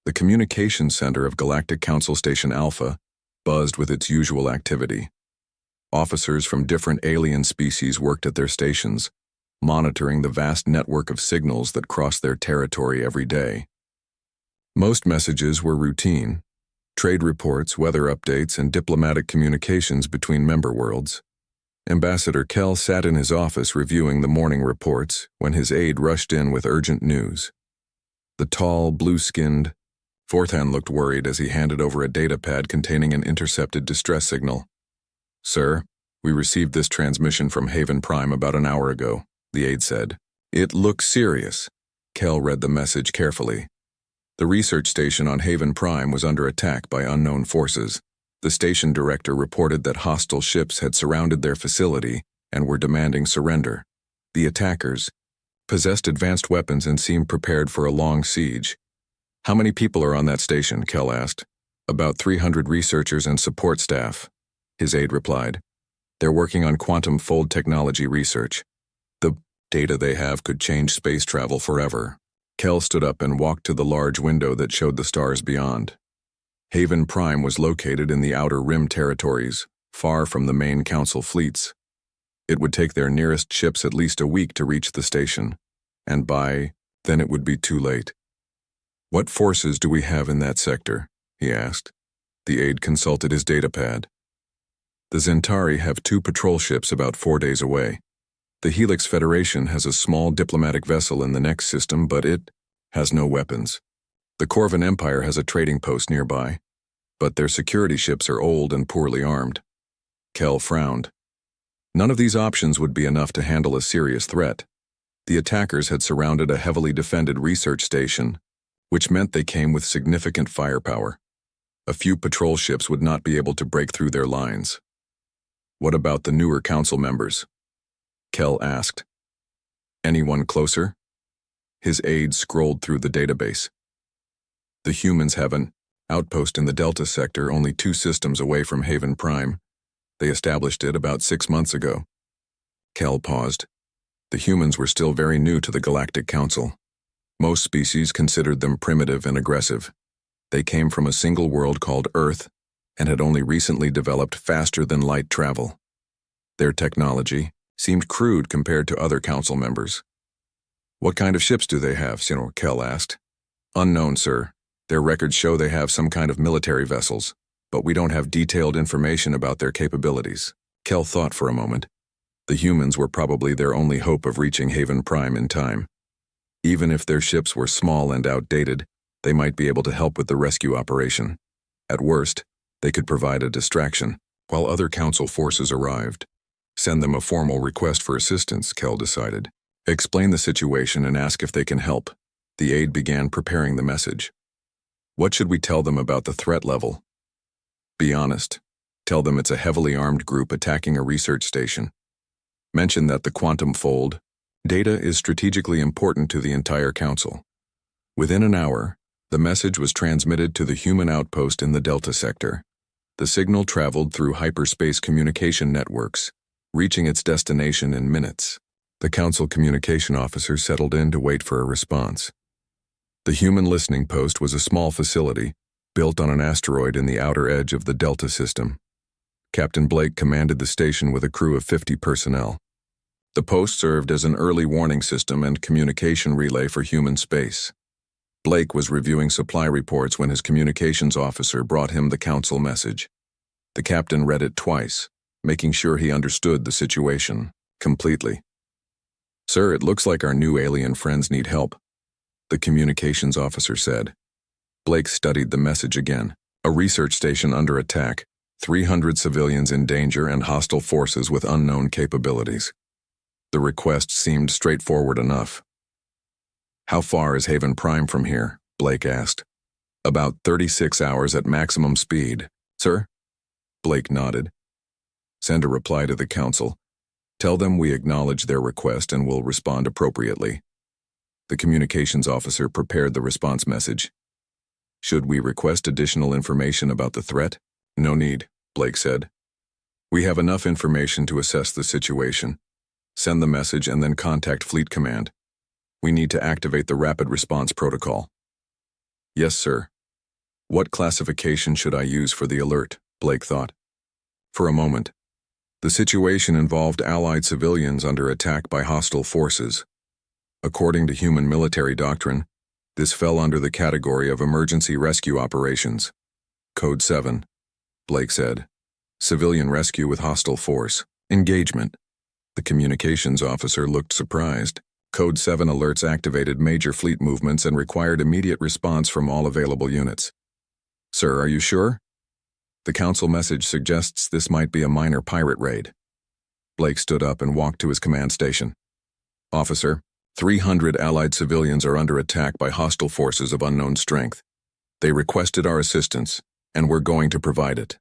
The communications center of Galactic Council Station Alpha buzzed with its usual activity. Officers from different alien species worked at their stations, monitoring the vast network of signals that crossed their territory every day. Most messages were routine: trade reports, weather updates, and diplomatic communications between member worlds. Ambassador Kell sat in his office reviewing the morning reports when his aide rushed in with urgent news. The tall, blue-skinned Forthan looked worried as he handed over a datapad containing an intercepted distress signal. "Sir, we received this transmission from Haven Prime about an hour ago," the aide said. "It looks serious." Kell read the message carefully. The research station on Haven Prime was under attack by unknown forces. The station director reported that hostile ships had surrounded their facility and were demanding surrender. The attackers possessed advanced weapons and seemed prepared for a long siege. "How many people are on that station?" Kell asked. "About 300 researchers and support staff," his aide replied. "They're working on quantum fold technology research. The data they have could change space travel forever." Kell stood up and walked to the large window that showed the stars beyond. Haven Prime was located in the Outer Rim territories, far from the main Council fleets. It would take their nearest ships at least a week to reach the station, and by then it would be too late. "What forces do we have in that sector?" he asked. The aide consulted his datapad. "The Zentari have 2 patrol ships about 4 days away. The Helix Federation has a small diplomatic vessel in the next system, but it has no weapons. The Corvin Empire has a trading post nearby, but their security ships are old and poorly armed." Kell frowned. None of these options would be enough to handle a serious threat. The attackers had surrounded a heavily defended research station, which meant they came with significant firepower. A few patrol ships would not be able to break through their lines. "What about the newer council members?" Kell asked. "Anyone closer?" His aide scrolled through the database. "The humans have an outpost in the Delta sector only 2 systems away from Haven Prime. They established it about 6 months ago." Kell paused. The humans were still very new to the Galactic Council. Most species considered them primitive and aggressive. They came from a single world called Earth and had only recently developed faster-than-light travel. Their technology seemed crude compared to other council members. "What kind of ships do they have?" Kell asked. "Unknown, sir. Their records show they have some kind of military vessels, but we don't have detailed information about their capabilities." Kell thought for a moment. The humans were probably their only hope of reaching Haven Prime in time. Even if their ships were small and outdated, they might be able to help with the rescue operation. At worst, they could provide a distraction while other council forces arrived. "Send them a formal request for assistance," Kell decided. "Explain the situation and ask if they can help." The aide began preparing the message. "What should we tell them about the threat level?" "Be honest. Tell them it's a heavily armed group attacking a research station. Mention that the quantum fold data is strategically important to the entire council." Within an hour, the message was transmitted to the human outpost in the Delta sector. The signal traveled through hyperspace communication networks, reaching its destination in minutes. The council communication officer settled in to wait for a response. The human listening post was a small facility, built on an asteroid in the outer edge of the Delta system. Captain Blake commanded the station with a crew of 50 personnel. The post served as an early warning system and communication relay for human space. Blake was reviewing supply reports when his communications officer brought him the council message. The captain read it twice, making sure he understood the situation completely. "Sir, it looks like our new alien friends need help," the communications officer said. Blake studied the message again. "A research station under attack, 300 civilians in danger, and hostile forces with unknown capabilities." The request seemed straightforward enough. "How far is Haven Prime from here?" Blake asked. "About 36 hours at maximum speed, sir." Blake nodded. "Send a reply to the council. Tell them we acknowledge their request and will respond appropriately." The communications officer prepared the response message. "Should we request additional information about the threat?" "No need," Blake said. "We have enough information to assess the situation. Send the message and then contact Fleet Command. We need to activate the rapid response protocol." "Yes, sir," What classification should I use for the alert? Blake thought. For a moment. The situation involved Allied civilians under attack by hostile forces. According to human military doctrine, this fell under the category of emergency rescue operations. Code 7, Blake said. Civilian rescue with hostile force. Engagement. The communications officer looked surprised. Code 7 alerts activated major fleet movements and required immediate response from all available units. Sir, are you sure? The council message suggests this might be a minor pirate raid. Blake stood up and walked to his command station. Officer, 300 Allied civilians are under attack by hostile forces of unknown strength. They requested our assistance, and we're going to provide it.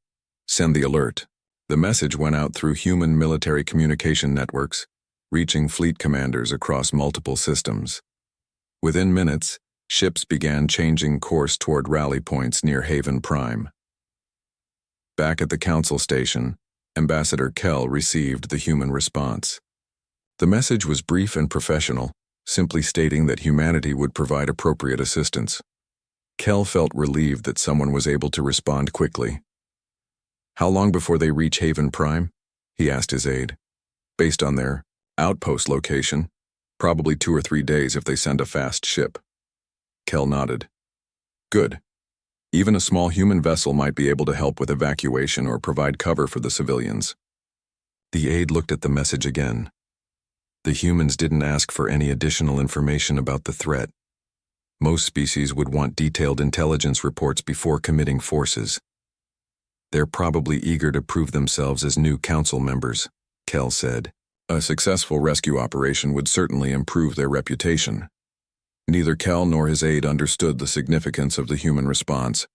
Send the alert. The message went out through human military communication networks, reaching fleet commanders across multiple systems. Within minutes, ships began changing course toward rally points near Haven Prime. Back at the council station, Ambassador Kell received the human response. The message was brief and professional, simply stating that humanity would provide appropriate assistance. Kell felt relieved that someone was able to respond quickly. How long before they reach Haven Prime? He asked his aide. Based on their outpost location, probably 2 or 3 days if they send a fast ship. Kell nodded. Good. Even a small human vessel might be able to help with evacuation or provide cover for the civilians. The aide looked at the message again. The humans didn't ask for any additional information about the threat. Most species would want detailed intelligence reports before committing forces. They're probably eager to prove themselves as new council members, Kell said. A successful rescue operation would certainly improve their reputation. Neither Kell nor his aide understood the significance of the human response.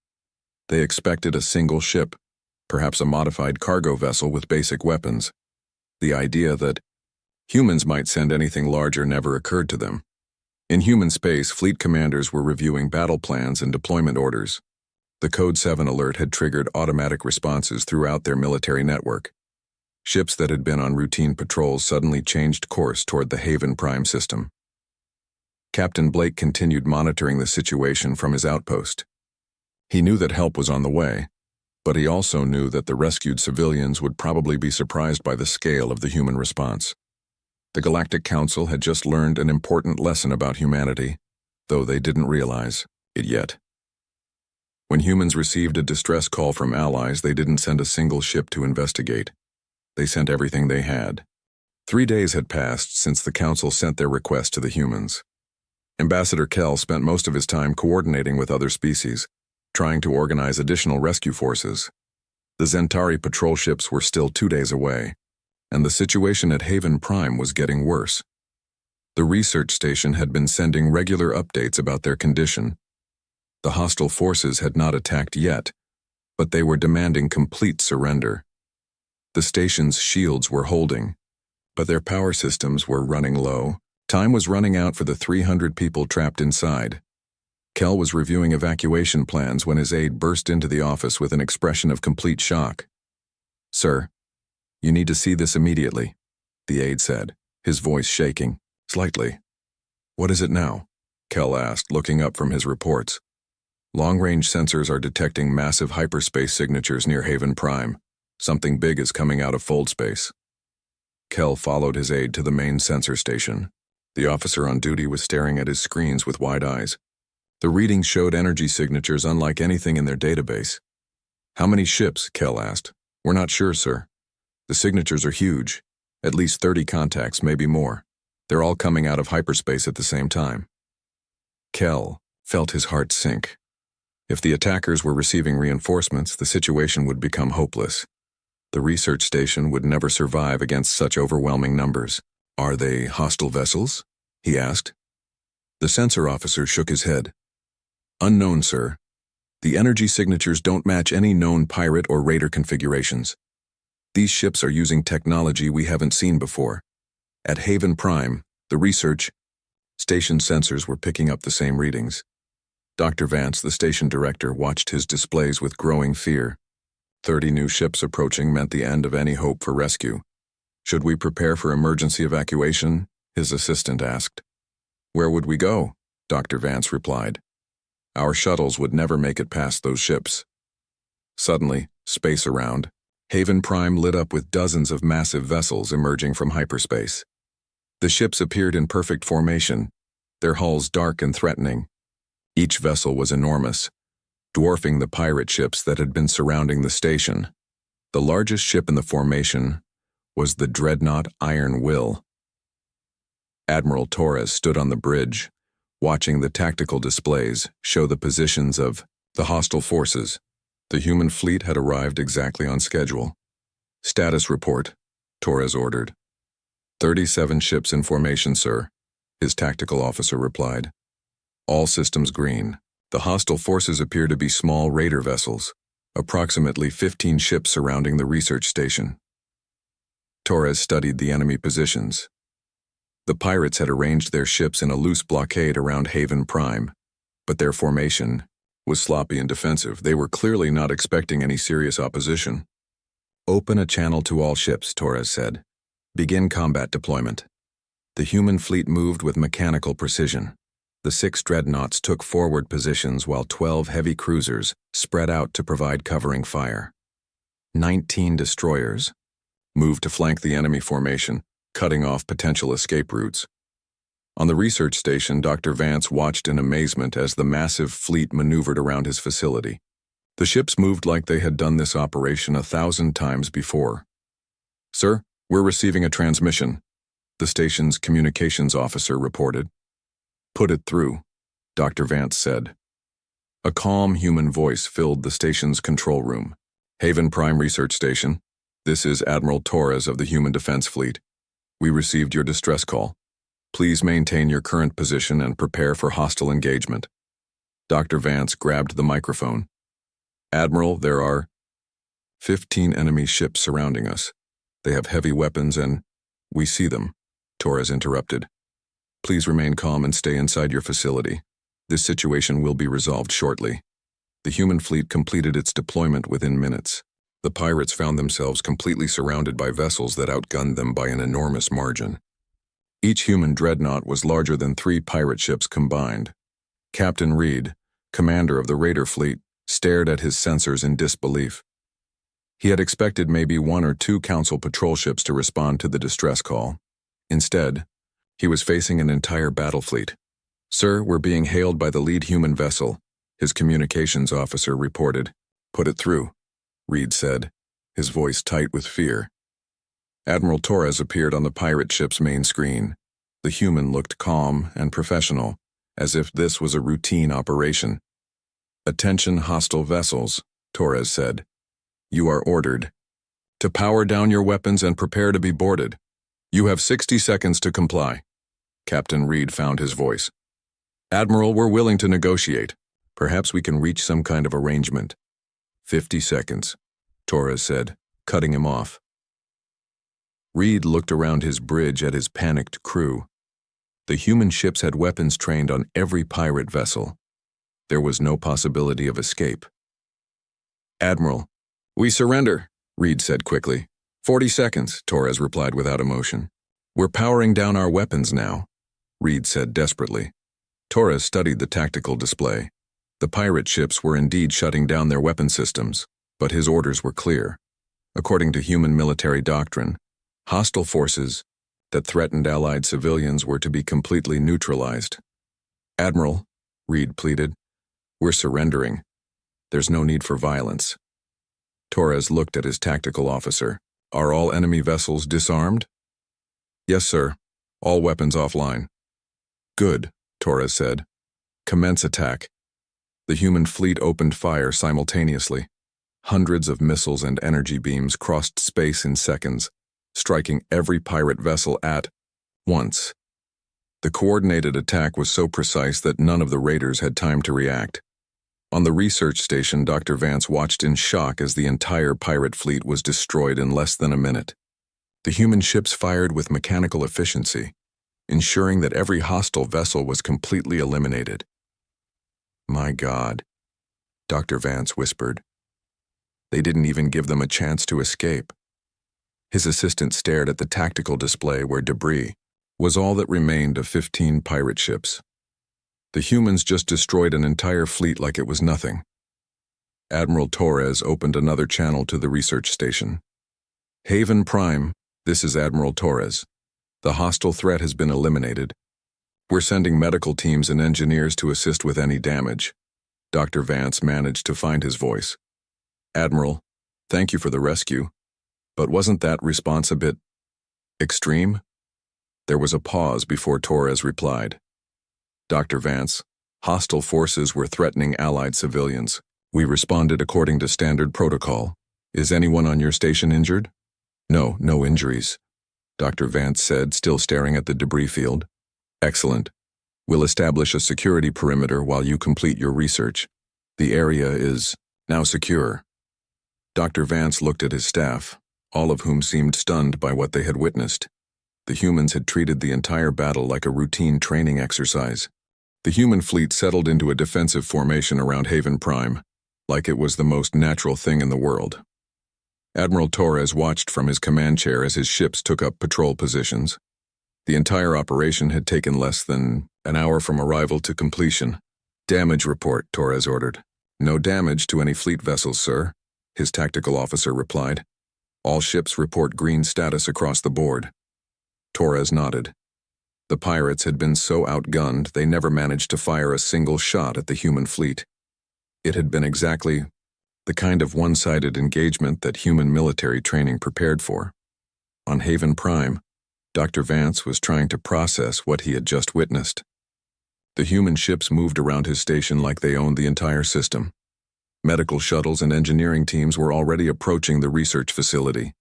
They expected a single ship, perhaps a modified cargo vessel with basic weapons. The idea that humans might send anything larger never occurred to them. In human space, fleet commanders were reviewing battle plans and deployment orders. The Code 7 alert had triggered automatic responses throughout their military network. Ships that had been on routine patrols suddenly changed course toward the Haven Prime system. Captain Blake continued monitoring the situation from his outpost. He knew that help was on the way, but he also knew that the rescued civilians would probably be surprised by the scale of the human response. The Galactic Council had just learned an important lesson about humanity, though they didn't realize it yet. When humans received a distress call from allies, they didn't send a single ship to investigate. They sent everything they had. 3 days had passed since the Council sent their request to the humans. Ambassador Kell spent most of his time coordinating with other species, trying to organize additional rescue forces. The Zentari patrol ships were still 2 days away, and the situation at Haven Prime was getting worse. The research station had been sending regular updates about their condition. The hostile forces had not attacked yet, but they were demanding complete surrender. The station's shields were holding, but their power systems were running low. Time was running out for the 300 people trapped inside. Kell was reviewing evacuation plans when his aide burst into the office with an expression of complete shock. Sir, you need to see this immediately, the aide said, his voice shaking slightly. What is it now? Kell asked, looking up from his reports. Long-range sensors are detecting massive hyperspace signatures near Haven Prime. Something big is coming out of fold space. Kell followed his aide to the main sensor station. The officer on duty was staring at his screens with wide eyes. The readings showed energy signatures unlike anything in their database. How many ships? Kell asked. We're not sure, sir. The signatures are huge. At least 30 contacts, maybe more. They're all coming out of hyperspace at the same time. Kell felt his heart sink. If the attackers were receiving reinforcements, the situation would become hopeless. The research station would never survive against such overwhelming numbers. Are they hostile vessels? He asked. The sensor officer shook his head. Unknown, sir. The energy signatures don't match any known pirate or raider configurations. These ships are using technology we haven't seen before. At Haven Prime, the research station sensors were picking up the same readings. Dr. Vance, the station director, watched his displays with growing fear. 30 new ships approaching meant the end of any hope for rescue. Should we prepare for emergency evacuation? His assistant asked. Where would we go? Dr. Vance replied. Our shuttles would never make it past those ships. Suddenly, space around, Haven Prime lit up with dozens of massive vessels emerging from hyperspace. The ships appeared in perfect formation, their hulls dark and threatening. Each vessel was enormous, dwarfing the pirate ships that had been surrounding the station. The largest ship in the formation was the dreadnought Iron Will. Admiral Torres stood on the bridge, watching the tactical displays show the positions of the hostile forces. The human fleet had arrived exactly on schedule. "Status report," Torres ordered. 37 ships in formation, sir," his tactical officer replied. "All systems green. The hostile forces appear to be small raider vessels, approximately 15 ships surrounding the research station." Torres studied the enemy positions. The pirates had arranged their ships in a loose blockade around Haven Prime, but their formation was sloppy and defensive. They were clearly not expecting any serious opposition. "Open a channel to all ships," Torres said. "Begin combat deployment." The human fleet moved with mechanical precision. The 6 dreadnoughts took forward positions while 12 heavy cruisers spread out to provide covering fire. 19 destroyers moved to flank the enemy formation, cutting off potential escape routes. On the research station, Dr. Vance watched in amazement as the massive fleet maneuvered around his facility. The ships moved like they had done this operation 1,000 times before. "Sir, we're receiving a transmission," the station's communications officer reported. "Put it through," Dr. Vance said. A calm human voice filled the station's control room. "Haven Prime Research Station, this is Admiral Torres of the Human Defense Fleet. We received your distress call. Please maintain your current position and prepare for hostile engagement." Dr. Vance grabbed the microphone. "Admiral, there are 15 enemy ships surrounding us. They have heavy weapons and we see them," Torres interrupted. "Please remain calm and stay inside your facility. This situation will be resolved shortly." The human fleet completed its deployment within minutes. The pirates found themselves completely surrounded by vessels that outgunned them by an enormous margin. Each human dreadnought was larger than 3 pirate ships combined. Captain Reed, commander of the raider fleet, stared at his sensors in disbelief. He had expected maybe 1 or 2 council patrol ships to respond to the distress call. Instead, he was facing an entire battle fleet. "Sir, we're being hailed by the lead human vessel," his communications officer reported. "Put it through," Reed said, his voice tight with fear. Admiral Torres appeared on the pirate ship's main screen. The human looked calm and professional, as if this was a routine operation. "Attention hostile vessels," Torres said. "You are ordered to power down your weapons and prepare to be boarded. You have 60 seconds to comply." Captain Reed found his voice. "Admiral, we're willing to negotiate. Perhaps we can reach some kind of arrangement." 50 seconds, Torres said, cutting him off. Reed looked around his bridge at his panicked crew. The human ships had weapons trained on every pirate vessel. There was no possibility of escape. "Admiral, we surrender," Reed said quickly. 40 seconds, Torres replied without emotion. "We're powering down our weapons now," Reed said desperately. Torres studied the tactical display. The pirate ships were indeed shutting down their weapon systems, but his orders were clear. According to human military doctrine, hostile forces that threatened Allied civilians were to be completely neutralized. "Admiral," Reed pleaded, "we're surrendering. There's no need for violence." Torres looked at his tactical officer. "Are all enemy vessels disarmed?" "Yes, sir. All weapons offline." "Good," Torres said. "Commence attack." The human fleet opened fire simultaneously. Hundreds of missiles and energy beams crossed space in seconds, striking every pirate vessel at once. The coordinated attack was so precise that none of the raiders had time to react. On the research station, Dr. Vance watched in shock as the entire pirate fleet was destroyed in less than a minute. The human ships fired with mechanical efficiency, ensuring that every hostile vessel was completely eliminated. "My God," Dr. Vance whispered. "They didn't even give them a chance to escape." His assistant stared at the tactical display where debris was all that remained of 15 pirate ships. The humans just destroyed an entire fleet like it was nothing. Admiral Torres opened another channel to the research station. Haven Prime, this is Admiral Torres. The hostile threat has been eliminated. We're sending medical teams and engineers to assist with any damage. Dr. Vance managed to find his voice. Admiral, thank you for the rescue. But wasn't that response a bit extreme? There was a pause before Torres replied. Dr. Vance, hostile forces were threatening Allied civilians. We responded according to standard protocol. Is anyone on your station injured? No, no injuries, Dr. Vance said, still staring at the debris field. Excellent. We'll establish a security perimeter while you complete your research. The area is now secure. Dr. Vance looked at his staff, all of whom seemed stunned by what they had witnessed. The humans had treated the entire battle like a routine training exercise. The human fleet settled into a defensive formation around Haven Prime, like it was the most natural thing in the world. Admiral Torres watched from his command chair as his ships took up patrol positions. The entire operation had taken less than an hour from arrival to completion. Damage report, Torres ordered. No damage to any fleet vessels, sir, his tactical officer replied. All ships report green status across the board. Torres nodded. The pirates had been so outgunned they never managed to fire a single shot at the human fleet. It had been exactly the kind of one-sided engagement that human military training prepared for. On Haven Prime, Dr. Vance was trying to process what he had just witnessed. The human ships moved around his station like they owned the entire system. Medical shuttles and engineering teams were already approaching the research facility.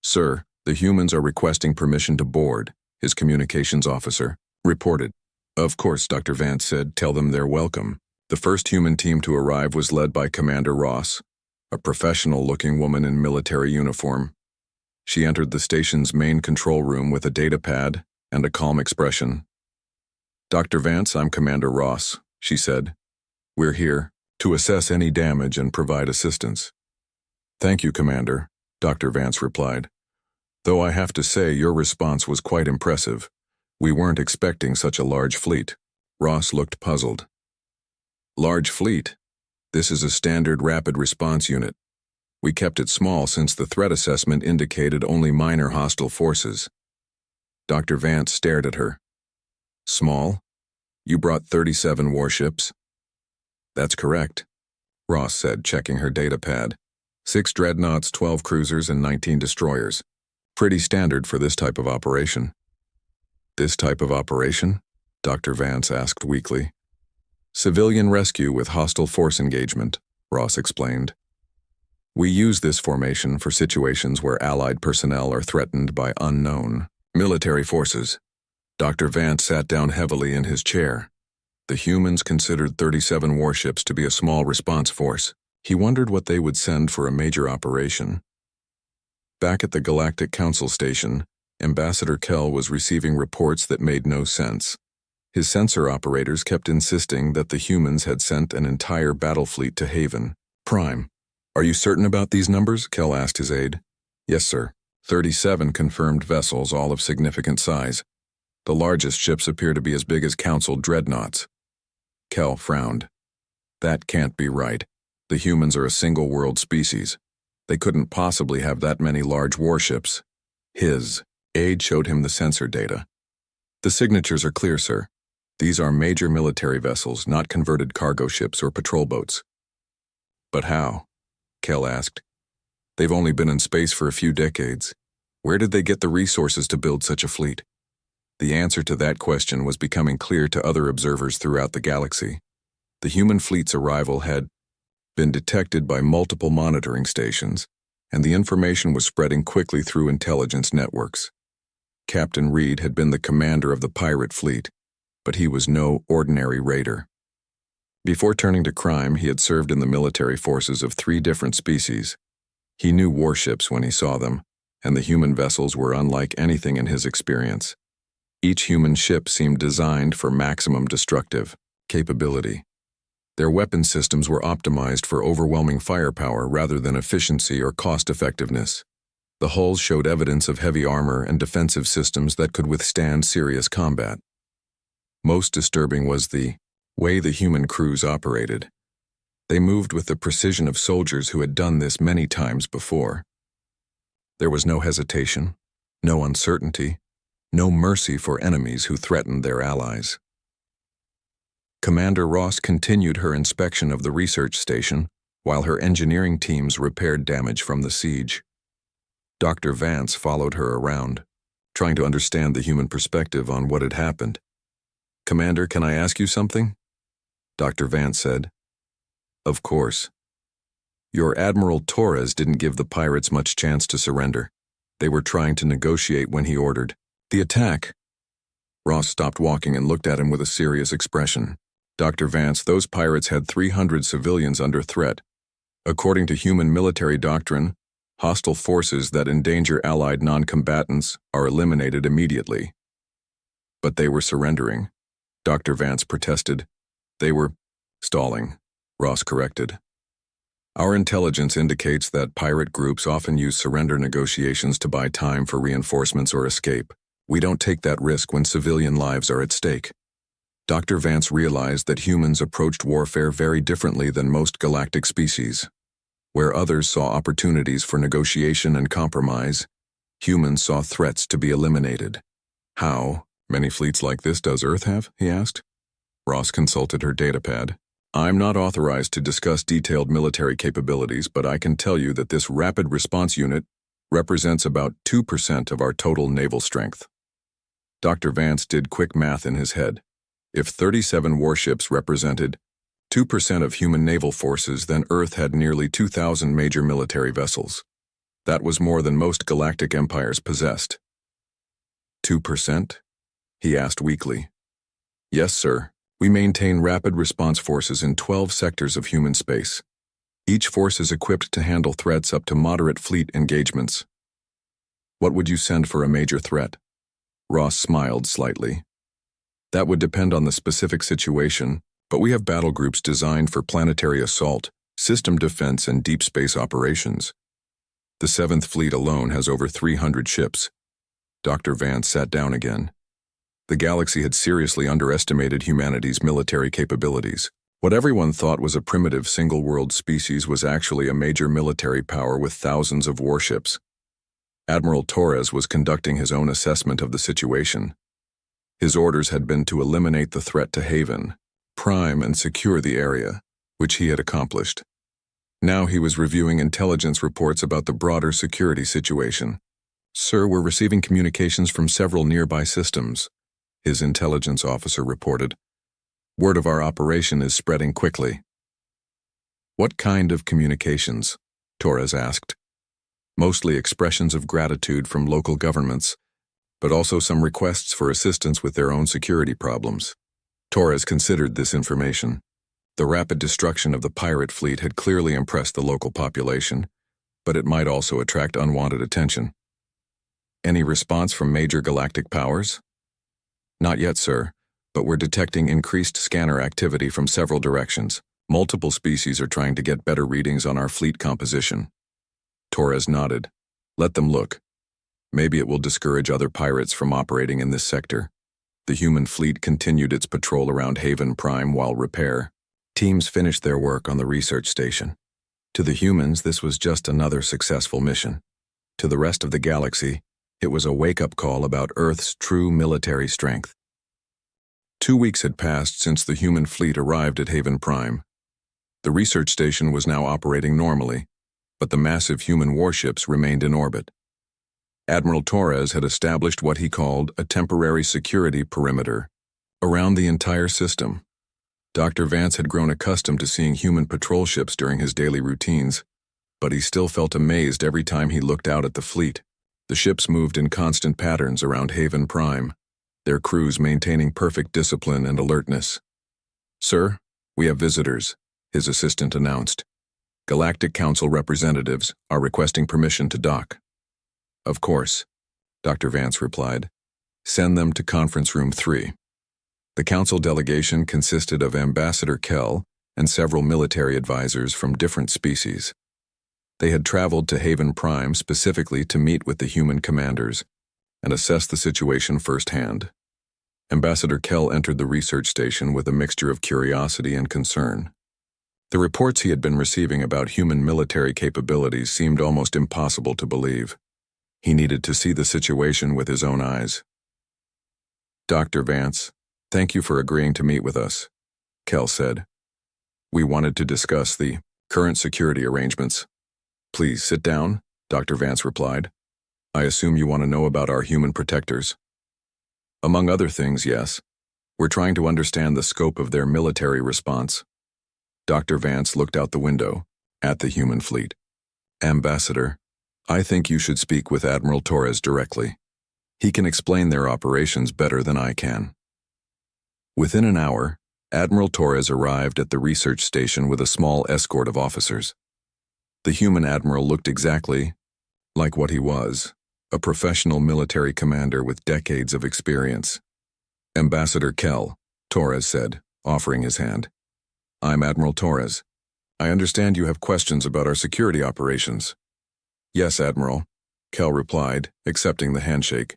Sir, the humans are requesting permission to board, his communications officer reported. Of course, Dr. Vance said, tell them they're welcome. The first human team to arrive was led by Commander Ross, a professional-looking woman in military uniform. She entered the station's main control room with a data pad and a calm expression. Dr. Vance, I'm Commander Ross, she said. We're here to assess any damage and provide assistance. Thank you, Commander, Dr. Vance replied. Though I have to say your response was quite impressive. We weren't expecting such a large fleet. Ross looked puzzled. Large fleet? This is a standard rapid response unit. We kept it small since the threat assessment indicated only minor hostile forces. Dr. Vance stared at her. Small? You brought 37 warships? That's correct, Ross said, checking her data pad. 6 dreadnoughts, 12 cruisers, and 19 destroyers. Pretty standard for this type of operation. This type of operation? Dr. Vance asked weakly. Civilian rescue with hostile force engagement, Ross explained. We use this formation for situations where Allied personnel are threatened by unknown military forces. Dr. Vance sat down heavily in his chair. The humans considered 37 warships to be a small response force. He wondered what they would send for a major operation. Back at the Galactic Council Station, Ambassador Kell was receiving reports that made no sense. His sensor operators kept insisting that the humans had sent an entire battle fleet to Haven Prime. Are you certain about these numbers? Kell asked his aide. Yes, sir. 37 confirmed vessels, all of significant size. The largest ships appear to be as big as Council dreadnoughts. Kell frowned. That can't be right. The humans are a single-world species. They couldn't possibly have that many large warships. His aide showed him the sensor data. The signatures are clear, sir. These are major military vessels, not converted cargo ships or patrol boats. But how? Kell asked. They've only been in space for a few decades. Where did they get the resources to build such a fleet? The answer to that question was becoming clear to other observers throughout the galaxy. The human fleet's arrival had been detected by multiple monitoring stations, and the information was spreading quickly through intelligence networks. Captain Reed had been the commander of the pirate fleet, but he was no ordinary raider. Before turning to crime, he had served in the military forces of 3 different species. He knew warships when he saw them, and the human vessels were unlike anything in his experience. Each human ship seemed designed for maximum destructive capability. Their weapon systems were optimized for overwhelming firepower rather than efficiency or cost-effectiveness. The hulls showed evidence of heavy armor and defensive systems that could withstand serious combat. Most disturbing was the way the human crews operated. They moved with the precision of soldiers who had done this many times before. There was no hesitation, no uncertainty, no mercy for enemies who threatened their allies. Commander Ross continued her inspection of the research station while her engineering teams repaired damage from the siege. Dr. Vance followed her around, trying to understand the human perspective on what had happened. "Commander, can I ask you something?" Dr. Vance said. "Of course. Your Admiral Torres didn't give the pirates much chance to surrender. They were trying to negotiate when he ordered the attack." Ross stopped walking and looked at him with a serious expression. "Dr. Vance, those pirates had 300 civilians under threat. According to human military doctrine, hostile forces that endanger allied non-combatants are eliminated immediately." "But they were surrendering," Dr. Vance protested. "They were stalling," Ross corrected. "Our intelligence indicates that pirate groups often use surrender negotiations to buy time for reinforcements or escape. We don't take that risk when civilian lives are at stake." Dr. Vance realized that humans approached warfare very differently than most galactic species. Where others saw opportunities for negotiation and compromise, humans saw threats to be eliminated. "How many fleets like this does Earth have?" he asked. Ross consulted her datapad. "I'm not authorized to discuss detailed military capabilities, but I can tell you that this rapid response unit represents about 2% of our total naval strength." Dr. Vance did quick math in his head. If 37 warships represented 2% of human naval forces, then Earth had nearly 2,000 major military vessels. That was more than most galactic empires possessed. 2%? He asked weakly. "Yes, sir. We maintain rapid response forces in 12 sectors of human space. Each force is equipped to handle threats up to moderate fleet engagements." "What would you send for a major threat?" Ross smiled slightly. "That would depend on the specific situation, but we have battle groups designed for planetary assault, system defense, and deep space operations. The 7th Fleet alone has over 300 ships." Dr. Vance sat down again. The galaxy had seriously underestimated humanity's military capabilities. What everyone thought was a primitive single-world species was actually a major military power with thousands of warships. Admiral Torres was conducting his own assessment of the situation. His orders had been to eliminate the threat to Haven, prime and secure the area, which he had accomplished. Now he was reviewing intelligence reports about the broader security situation. "Sir, we're receiving communications from several nearby systems," his intelligence officer reported. "Word of our operation is spreading quickly." "What kind of communications?" Torres asked. "Mostly expressions of gratitude from local governments, but also some requests for assistance with their own security problems." Torres considered this information. The rapid destruction of the pirate fleet had clearly impressed the local population, but it might also attract unwanted attention. "Any response from major galactic powers?" "Not yet, sir, but we're detecting increased scanner activity from several directions. Multiple species are trying to get better readings on our fleet composition." Torres nodded. "Let them look. Maybe it will discourage other pirates from operating in this sector." The human fleet continued its patrol around Haven Prime while repair. Teams finished their work on the research station. To the humans, this was just another successful mission. To the rest of the galaxy, it was a wake-up call about Earth's true military strength. 2 weeks had passed since the human fleet arrived at Haven Prime. The research station was now operating normally, but the massive human warships remained in orbit. Admiral Torres had established what he called a temporary security perimeter around the entire system. Dr. Vance had grown accustomed to seeing human patrol ships during his daily routines, but he still felt amazed every time he looked out at the fleet. The ships moved in constant patterns around Haven Prime, their crews maintaining perfect discipline and alertness. "Sir, we have visitors," his assistant announced. "Galactic Council representatives are requesting permission to dock." "Of course," Dr. Vance replied. "Send them to Conference Room 3. The council delegation consisted of Ambassador Kell and several military advisors from different species. They had traveled to Haven Prime specifically to meet with the human commanders and assess the situation firsthand. Ambassador Kell entered the research station with a mixture of curiosity and concern. The reports he had been receiving about human military capabilities seemed almost impossible to believe. He needed to see the situation with his own eyes. "Dr. Vance, thank you for agreeing to meet with us," Kell said. "We wanted to discuss the current security arrangements." "Please sit down," Dr. Vance replied. "I assume you want to know about our human protectors." "Among other things, yes. We're trying to understand the scope of their military response." Dr. Vance looked out the window, at the human fleet. "Ambassador, I think you should speak with Admiral Torres directly. He can explain their operations better than I can." Within an hour, Admiral Torres arrived at the research station with a small escort of officers. The human admiral looked exactly like what he was, a professional military commander with decades of experience. "Ambassador Kell," Torres said, offering his hand. "I'm Admiral Torres. I understand you have questions about our security operations." "Yes, Admiral," Kell replied, accepting the handshake.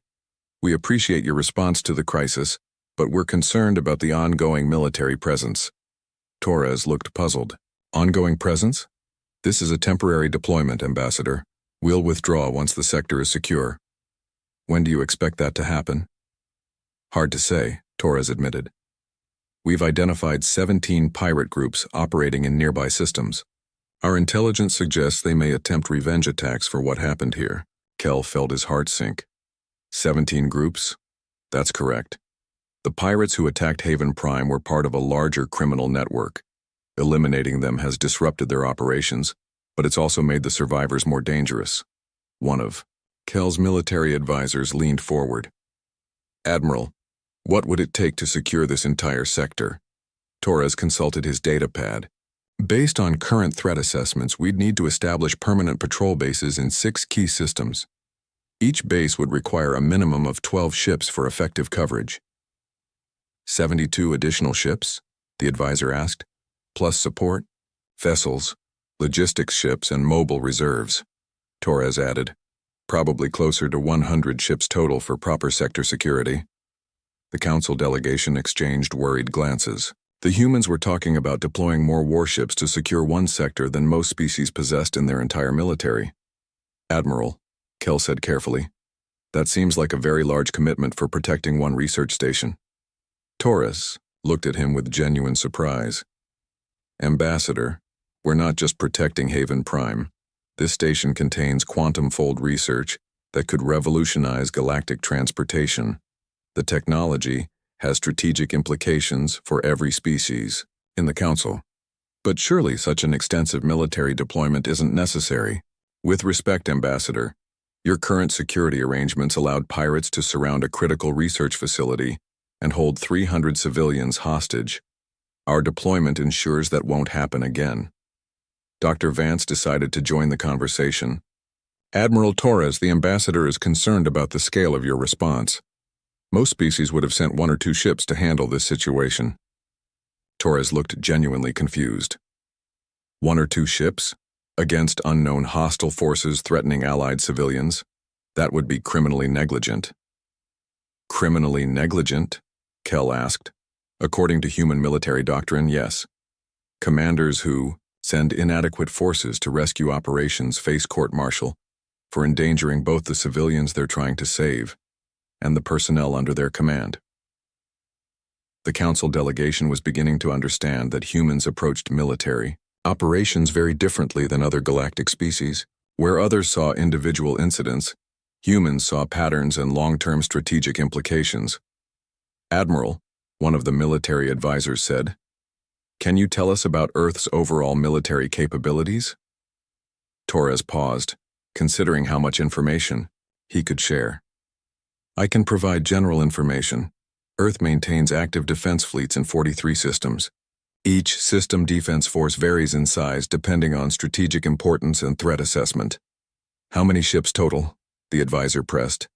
"We appreciate your response to the crisis, but we're concerned about the ongoing military presence." Torres looked puzzled. "Ongoing presence? This is a temporary deployment, Ambassador. We'll withdraw once the sector is secure." "When do you expect that to happen?" "Hard to say," Torres admitted. "We've identified 17 pirate groups operating in nearby systems. Our intelligence suggests they may attempt revenge attacks for what happened here." Kell felt his heart sink. 17 groups? That's correct. The pirates who attacked Haven Prime were part of a larger criminal network. Eliminating them has disrupted their operations, but it's also made the survivors more dangerous. One of Kell's military advisors leaned forward. "Admiral, what would it take to secure this entire sector?" Torres consulted his datapad. "Based on current threat assessments, we'd need to establish permanent patrol bases in 6 key systems. Each base would require a minimum of 12 ships for effective coverage." 72 additional ships? The advisor asked. "Plus support, vessels, logistics ships, and mobile reserves," Torres added. "Probably closer to 100 ships total for proper sector security." The council delegation exchanged worried glances. The humans were talking about deploying more warships to secure one sector than most species possessed in their entire military. "Admiral," Kell said carefully, "that seems like a very large commitment for protecting one research station." Torres looked at him with genuine surprise. "Ambassador, we're not just protecting Haven Prime. This station contains quantum-fold research that could revolutionize galactic transportation. The technology has strategic implications for every species in the Council. But surely such an extensive military deployment isn't necessary. With respect, Ambassador, your current security arrangements allowed pirates to surround a critical research facility and hold 300 civilians hostage. Our deployment ensures that won't happen again." Dr. Vance decided to join the conversation. "Admiral Torres, the ambassador is concerned about the scale of your response. Most species would have sent 1 or 2 ships to handle this situation." Torres looked genuinely confused. 1 or 2 ships? Against unknown hostile forces threatening allied civilians? That would be criminally negligent. "Criminally negligent?" Kell asked. "According to human military doctrine, yes. Commanders who send inadequate forces to rescue operations face court-martial for endangering both the civilians they're trying to save and the personnel under their command." The council delegation was beginning to understand that humans approached military operations very differently than other galactic species. Where others saw individual incidents, humans saw patterns and long-term strategic implications. "Admiral," one of the military advisors said, "can you tell us about Earth's overall military capabilities?" Torres paused, considering how much information he could share. "I can provide general information. Earth maintains active defense fleets in 43 systems. Each system defense force varies in size depending on strategic importance and threat assessment." "How many ships total?" the advisor pressed.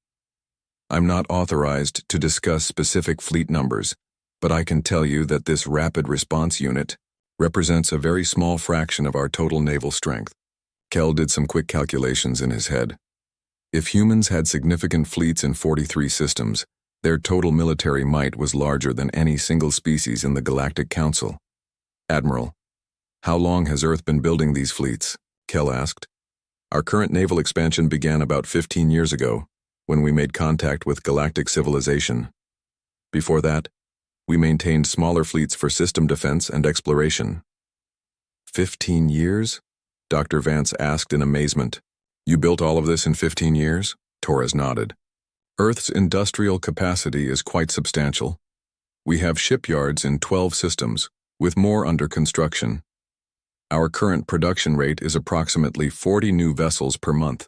"I'm not authorized to discuss specific fleet numbers, but I can tell you that this rapid response unit represents a very small fraction of our total naval strength." Kell did some quick calculations in his head. If humans had significant fleets in 43 systems, Their total military might was larger than any single species in the Galactic Council. Admiral, how long has Earth been building these fleets? Kell asked. Our current naval expansion began about 15 years ago, when we made contact with galactic civilization. Before that, we maintained smaller fleets for system defense and exploration. 15 years? Dr. Vance asked in amazement. You built all of this in 15 years? Torres nodded. Earth's industrial capacity is quite substantial. We have shipyards in 12 systems, with more under construction. Our current production rate is approximately 40 new vessels per month.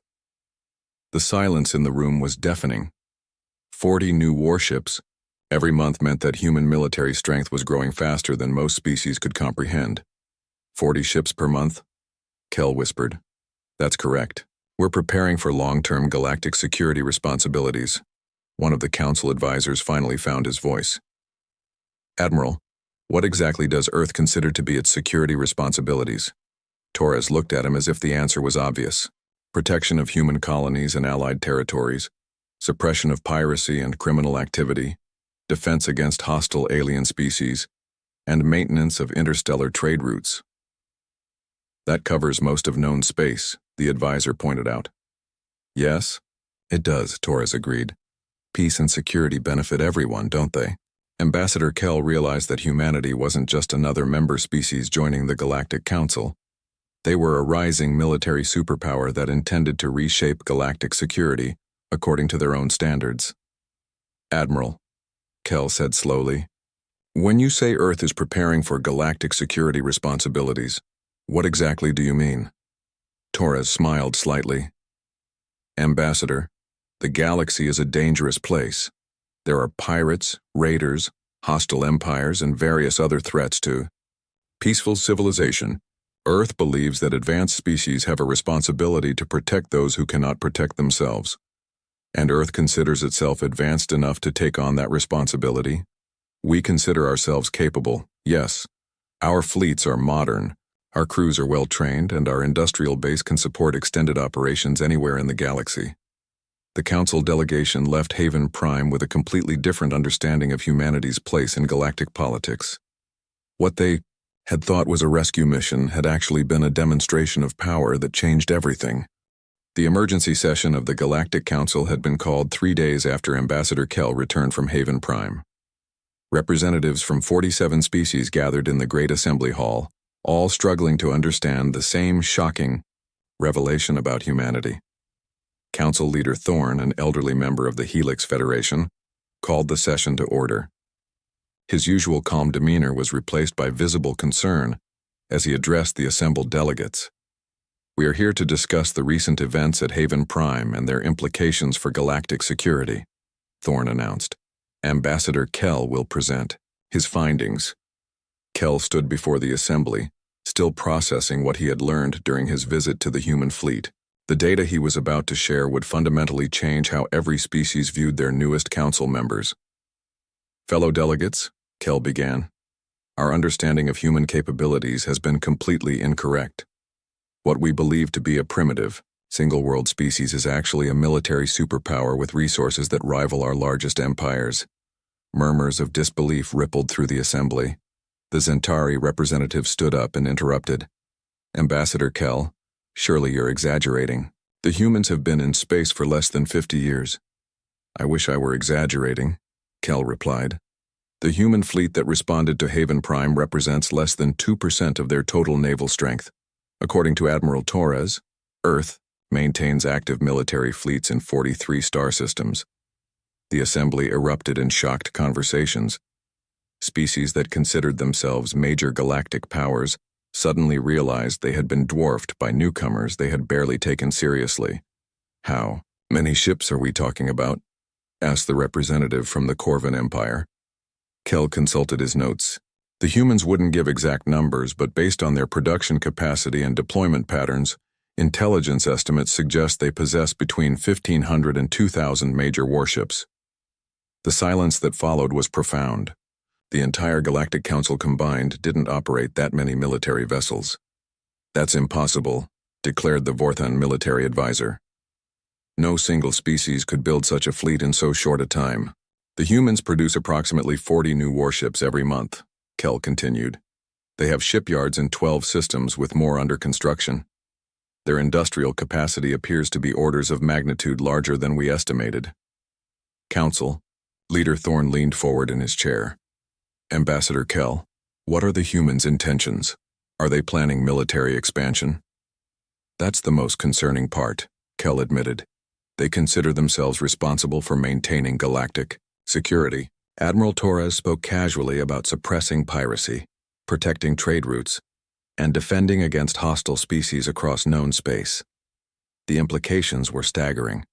The silence in the room was deafening. 40 new warships every month meant that human military strength was growing faster than most species could comprehend. 40 ships per month? Kell whispered. That's correct. We're preparing for long-term galactic security responsibilities. One of the council advisors finally found his voice. Admiral, what exactly does Earth consider to be its security responsibilities? Torres looked at him as if the answer was obvious. Protection of human colonies and allied territories, suppression of piracy and criminal activity, defense against hostile alien species, and maintenance of interstellar trade routes. That covers most of known space, the advisor pointed out. Yes, it does, Torres agreed. Peace and security benefit everyone, don't they? Ambassador Kell realized that humanity wasn't just another member species joining the Galactic Council. They were a rising military superpower that intended to reshape galactic security according to their own standards. Admiral, Kell said slowly, when you say Earth is preparing for galactic security responsibilities, what exactly do you mean? Torres smiled slightly. Ambassador, the galaxy is a dangerous place. There are pirates, raiders, hostile empires, and various other threats to peaceful civilization. Earth believes that advanced species have a responsibility to protect those who cannot protect themselves. And Earth considers itself advanced enough to take on that responsibility. We consider ourselves capable, yes. Our fleets are modern. Our crews are well-trained, and our industrial base can support extended operations anywhere in the galaxy. The Council delegation left Haven Prime with a completely different understanding of humanity's place in galactic politics. What they had thought was a rescue mission had actually been a demonstration of power that changed everything. The emergency session of the Galactic Council had been called 3 days after Ambassador Kell returned from Haven Prime. Representatives from 47 species gathered in the Great Assembly Hall, all struggling to understand the same shocking revelation about humanity. Council Leader Thorne, an elderly member of the Helix Federation, called the session to order. His usual calm demeanor was replaced by visible concern as he addressed the assembled delegates. We are here to discuss the recent events at Haven Prime and their implications for galactic security, Thorne announced. Ambassador Kell will present his findings. Kell stood before the assembly, still processing what he had learned during his visit to the human fleet. The data he was about to share would fundamentally change how every species viewed their newest council members. Fellow delegates, Kell began, our understanding of human capabilities has been completely incorrect. What we believe to be a primitive, single-world species is actually a military superpower with resources that rival our largest empires. Murmurs of disbelief rippled through the assembly. The Zentari representative stood up and interrupted. Ambassador Kell, surely you're exaggerating. The humans have been in space for less than 50 years. I wish I were exaggerating, Kell replied. The human fleet that responded to Haven Prime represents less than 2% of their total naval strength. According to Admiral Torres, Earth maintains active military fleets in 43 star systems. The assembly erupted in shocked conversations. Species that considered themselves major galactic powers suddenly realized they had been dwarfed by newcomers they had barely taken seriously. How many ships are we talking about? Asked the representative from the Corvin Empire. Kell consulted his notes. The humans wouldn't give exact numbers, but based on their production capacity and deployment patterns, intelligence estimates suggest they possess between 1,500 and 2,000 major warships. The silence that followed was profound. The entire Galactic Council combined didn't operate that many military vessels. That's impossible, declared the Vorthan military advisor. No single species could build such a fleet in so short a time. The humans produce approximately 40 new warships every month, Kell continued. They have shipyards in 12 systems with more under construction. Their industrial capacity appears to be orders of magnitude larger than we estimated. Council, Leader Thorne leaned forward in his chair. Ambassador Kell, what are the humans' intentions? Are they planning military expansion? That's the most concerning part, Kell admitted. They consider themselves responsible for maintaining galactic security. Admiral Torres spoke casually about suppressing piracy, protecting trade routes, and defending against hostile species across known space. The implications were staggering.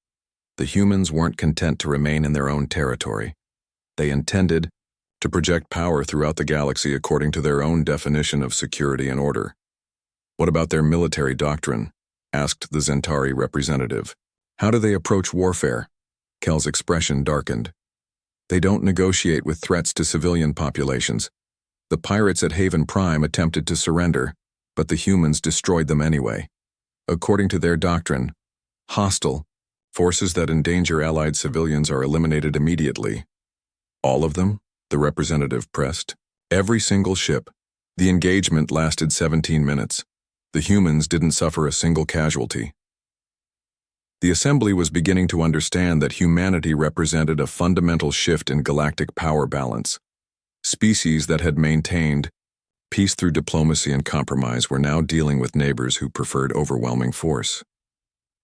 The humans weren't content to remain in their own territory. They intended to project power throughout the galaxy according to their own definition of security and order. What about their military doctrine? Asked the Zentari representative. How do they approach warfare? Kell's expression darkened. They don't negotiate with threats to civilian populations. The pirates at Haven Prime attempted to surrender, but the humans destroyed them anyway. According to their doctrine, hostile forces that endanger allied civilians are eliminated immediately. All of them? The representative pressed. Every single ship. The engagement lasted 17 minutes. The humans didn't suffer a single casualty. The Assembly was beginning to understand that humanity represented a fundamental shift in galactic power balance. Species that had maintained peace through diplomacy and compromise were now dealing with neighbors who preferred overwhelming force.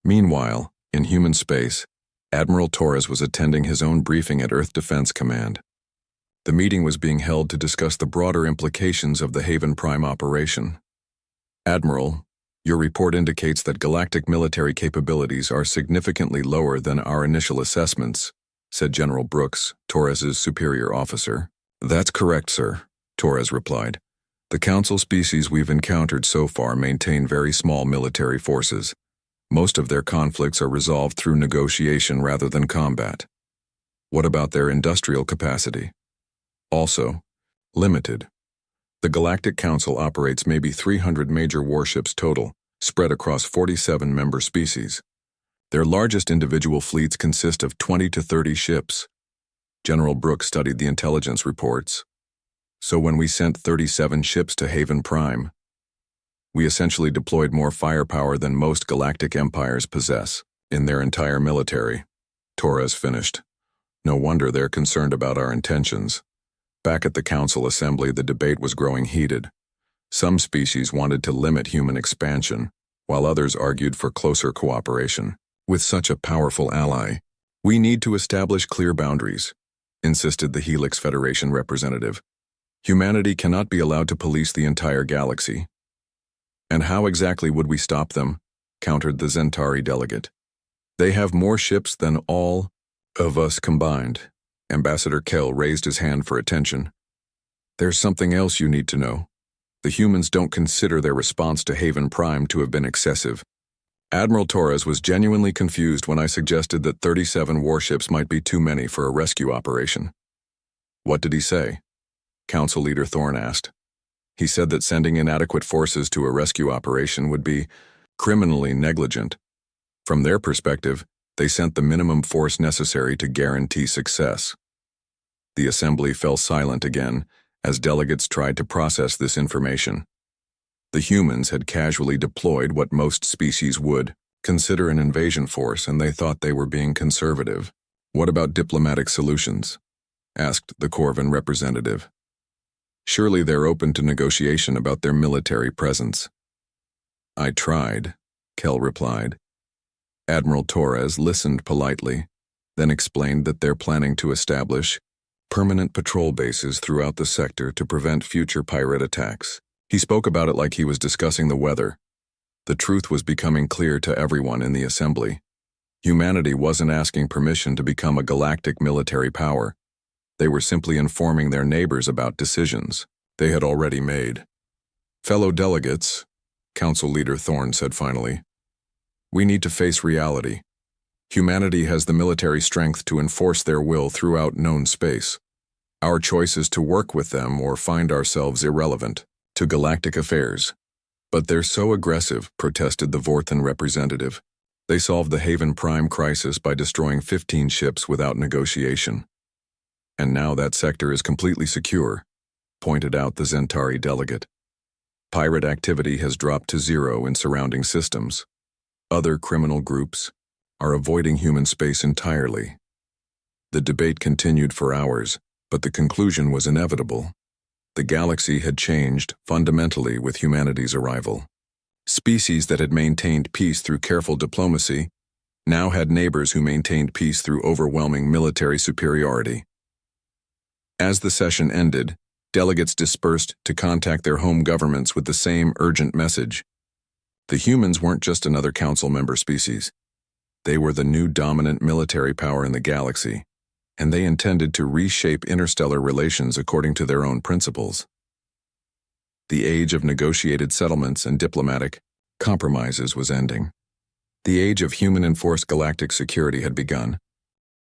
Meanwhile, in human space, Admiral Torres was attending his own briefing at Earth Defense Command. The meeting was being held to discuss the broader implications of the Haven Prime operation. Admiral, your report indicates that galactic military capabilities are significantly lower than our initial assessments, said General Brooks, Torres's superior officer. That's correct, sir, Torres replied. The Council species we've encountered so far maintain very small military forces. Most of their conflicts are resolved through negotiation rather than combat. What about their industrial capacity? Also, limited. The Galactic Council operates maybe 300 major warships total, spread across 47 member species. Their largest individual fleets consist of 20 to 30 ships. General Brooks studied the intelligence reports. So when we sent 37 ships to Haven Prime, we essentially deployed more firepower than most galactic empires possess in their entire military. Torres finished. No wonder they're concerned about our intentions. Back at the Council Assembly, the debate was growing heated. Some species wanted to limit human expansion, while others argued for closer cooperation. With such a powerful ally, we need to establish clear boundaries, insisted the Helix Federation representative. Humanity cannot be allowed to police the entire galaxy. And how exactly would we stop them? Countered the Zentari delegate. They have more ships than all of us combined. Ambassador Kell raised his hand for attention. There's something else you need to know. The humans don't consider their response to Haven Prime to have been excessive. Admiral Torres was genuinely confused when I suggested that 37 warships might be too many for a rescue operation. What did he say? Council Leader Thorne asked. He said that sending inadequate forces to a rescue operation would be criminally negligent. From their perspective, they sent the minimum force necessary to guarantee success. The Assembly fell silent again as delegates tried to process this information. The humans had casually deployed what most species would consider an invasion force, and they thought they were being conservative. What about diplomatic solutions? Asked the Corvin representative. Surely they're open to negotiation about their military presence. I tried, Kell replied. Admiral Torres listened politely, then explained that they're planning to establish permanent patrol bases throughout the sector to prevent future pirate attacks. He spoke about it like he was discussing the weather. The truth was becoming clear to everyone in the Assembly. Humanity wasn't asking permission to become a galactic military power. They were simply informing their neighbors about decisions they had already made. Fellow delegates, Council Leader Thorne said finally, we need to face reality. Humanity has the military strength to enforce their will throughout known space. Our choice is to work with them or find ourselves irrelevant to galactic affairs. But they're so aggressive, protested the Vorthan representative. They solved the Haven Prime crisis by destroying 15 ships without negotiation. And now that sector is completely secure, pointed out the Zentari delegate. Pirate activity has dropped to zero in surrounding systems. Other criminal groups are avoiding human space entirely. The debate continued for hours, but the conclusion was inevitable. The galaxy had changed fundamentally with humanity's arrival. Species that had maintained peace through careful diplomacy now had neighbors who maintained peace through overwhelming military superiority. As the session ended, delegates dispersed to contact their home governments with the same urgent message. The humans weren't just another council member species. They were the new dominant military power in the galaxy, and they intended to reshape interstellar relations according to their own principles. The age of negotiated settlements and diplomatic compromises was ending. The age of human-enforced galactic security had begun.